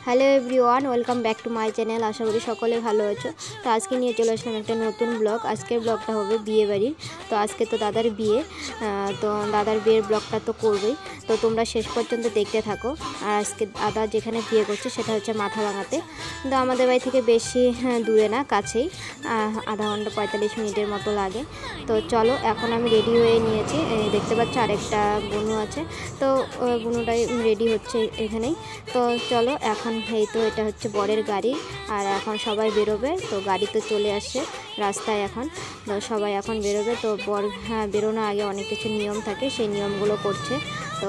Hello everyone, welcome back to my channel. আশা করি সকলে ভালো আছো। তো আজকে নিয়ে চলে আসলাম একটা নতুন ব্লগ। আজকের ব্লগটা হবে বিয়ে বাড়ির। তো আজকে তো দাদার বিয়ে, তো দাদার বিয়ের ব্লগটা তো করবেই। তো তোমরা শেষ পর্যন্ত দেখতে থাকো। আর আজকে দাদা যেখানে বিয়ে করছে সেটা হচ্ছে মাথাভাঙাতে। তো আমাদের বাড়ি থেকে বেশি দূরে না, কাছেই, আধা ঘন্টা 45 মিনিটের মতো লাগে। তো চলো, এখন আমি রেডি হয়ে নিয়েছি। দেখতে পাচ্ছ আরেকটা বোনু আছে, তো বোনুটাই রেডি হচ্ছে এখানেই। তো চলো, এখন এই তো এটা হচ্ছে বরের গাড়ি, আর এখন সবাই বেরোবে। তো গাড়ি তো চলে আসছে রাস্তায়, এখন তো সবাই এখন বেরোবে। তো বর বেরোনোর আগে অনেক কিছু নিয়ম থাকে, সেই নিয়মগুলো করছে। তো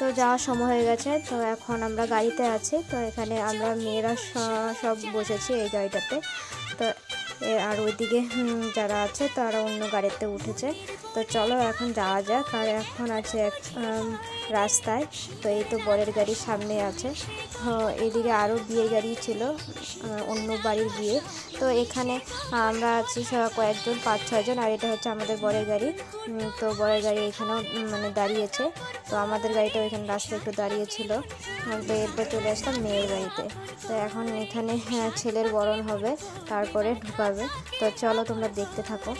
তো যাওয়ার সময় হয়ে গেছে। তো এখন আমরা গাড়িতে আছি। তো এখানে আমরা মেয়েরা সব বসেছি এই গাড়িটাতে। তো আর ওইদিকে যারা আছে তারা অন্য গাড়িতে উঠেছে। তো চলো এখন যাওয়া যাক। আর এখন আছে রাস্তায়। তো এই তো বরের গাড়ি সামনে আছে। তো এইদিকে আরও বিয়ে গাড়ি ছিল, অন্য বাড়ির বিয়ে। তো এখানে আমরা আছি কয়েকজন, 5-6 জন। আর এটা হচ্ছে আমাদের বরের গাড়ি। তো বরের গাড়ি এখানেও মানে দাঁড়িয়েছে। তো আমাদের গাড়িটাও এখানে রাস্তায় একটু দাঁড়িয়েছিল। তো এরপর চলে আসলাম মেয়ের বাড়িতে। তো এখন এখানে ছেলের বরণ হবে, তারপরে ঢুকাবে। তো চলো তোমরা দেখতে থাকো।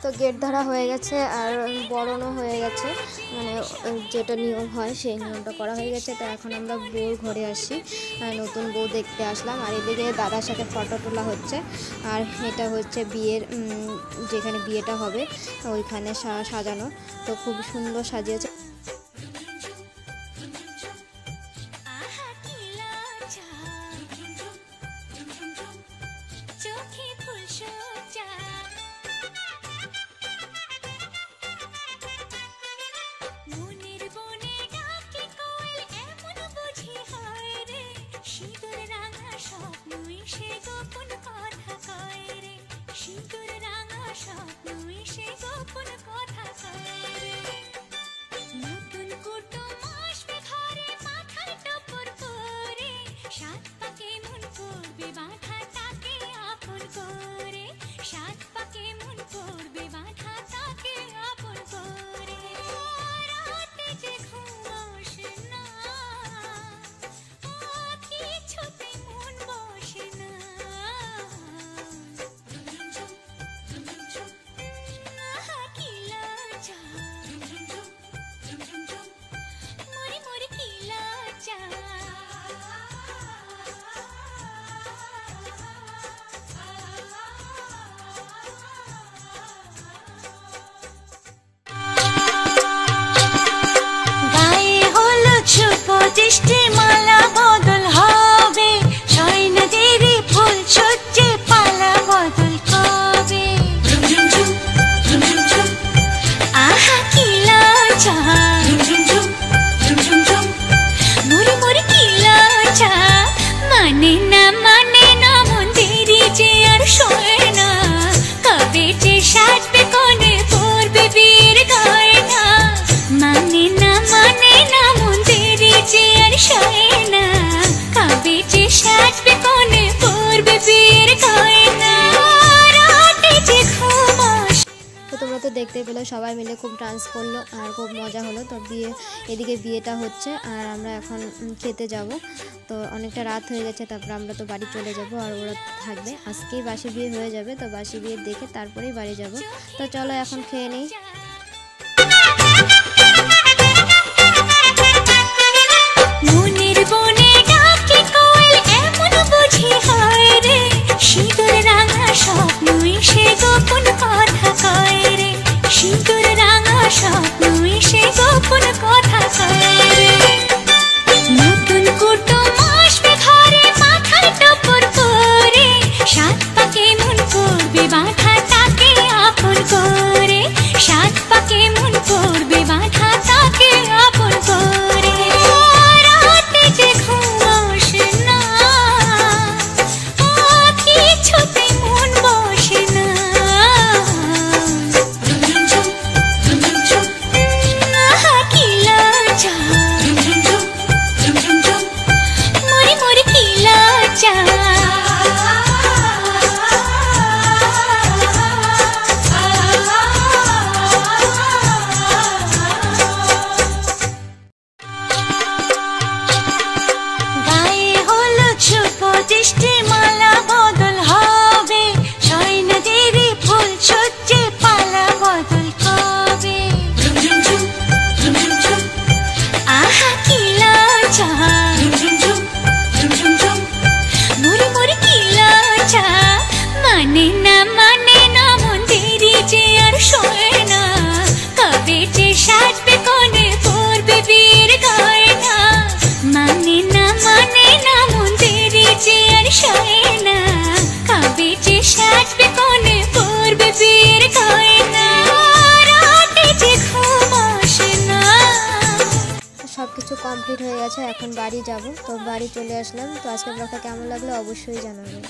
তো গেট ধরা হয়ে গেছে, আর বরণও হয়ে গেছে, মানে যেটা নিয়ম হয় সেই নিয়মটা করা হয়ে গেছে। তো এখন আমরা বউর ঘরে আসি, নতুন বউ দেখতে আসলাম। আর এদিকে দাদার সাথে ফটো তোলা হচ্ছে। আর এটা হচ্ছে বিয়ের, যেখানে বিয়েটা হবে ওইখানে সাজানো। তো খুব সুন্দর সাজিয়েছে। দেখতে পেলো, সবাই মিলে খুব ডান্স করলো আর খুব মজা হলো। তো এদিকে বিয়েটা হচ্ছে আর আমরা এখন খেতে যাব। তো অনেকটা রাত হয়ে গেছে, তারপর আমরা তো বাড়ি চলে যাব আর ওরা থাকবে। আজকেই বাসি বিয়ে হয়ে যাবে, তো বাসি বিয়ে দেখে তারপরেই বাড়ি যাব। তো চলো এখন খেয়ে নিই। সব কিছু কমপ্লিট হয়ে গেছে, এখন বাড়ি যাব। তো বাড়ি চলে আসলাম। তো আজকের ব্লগটা কেমন লাগলো অবশ্যই জানাবেন।